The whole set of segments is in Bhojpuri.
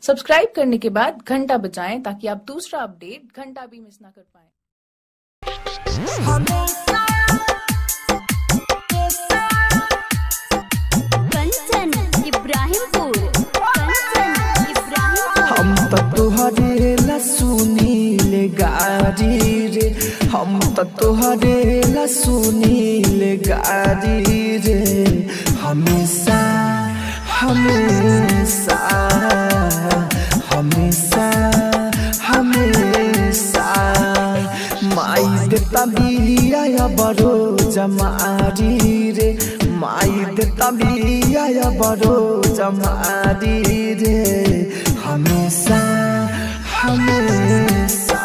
सब्सक्राइब करने के बाद घंटा बजाएं ताकि आप दूसरा अपडेट घंटा भी मिस ना कर पाएं। कंचन इब्राहिमपुर, हम तो तुहरे ला सुनील गारी रे, हम तो तुहरे ला सुनील गारी रे, हमेशा हमेशा हमेशा हमेशा माई देता बिया बड़ो जमारी रे, माई देता बिया बड़ो जमारी रे, हमेशा हमेशा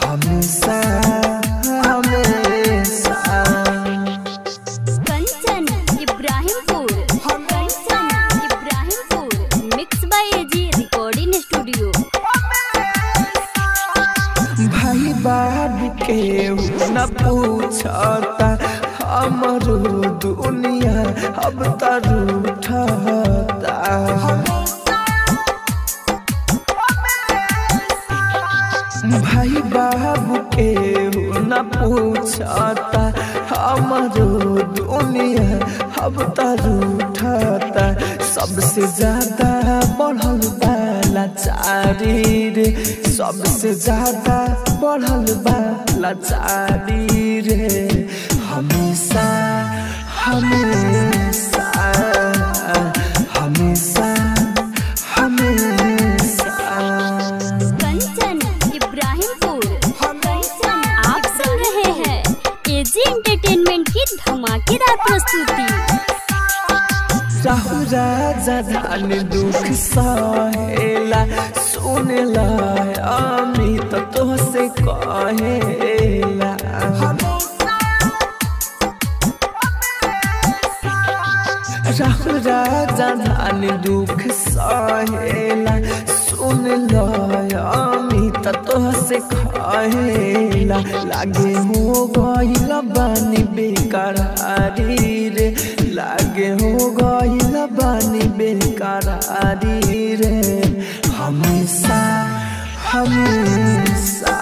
हमेशा हमेशा। Kanchan Ibrahimpur, mix by AG recording studio. भाई बाबू के न पूछता हमरो दुनिया अब तरूठता, भाई बाबू के न पूछता हमरो दुनिया अब तरूठता, सबसे ज्यादा बढ़ल वाला चारी रे, सबसे ज्यादा बढ़ल वाला चारी रे, हमेशा हमेशा हमेशा हमेशा। कंचन इब्राहिमपुर, आप सुन रहे हैं एजी एंटरटेनमेंट की धमाकेदार प्रस्तुति। राहु राजा धान दुख सहेला, सुनेला अमित तोहसे कहेला, राहु राजा धान दुख सहेला, सुनेला अमित तोहसे कहेला, लागे हो गइल बानी बेकरारी रे, लागे हो गइल बानी बेकरारी रे, हमेशा हमेशा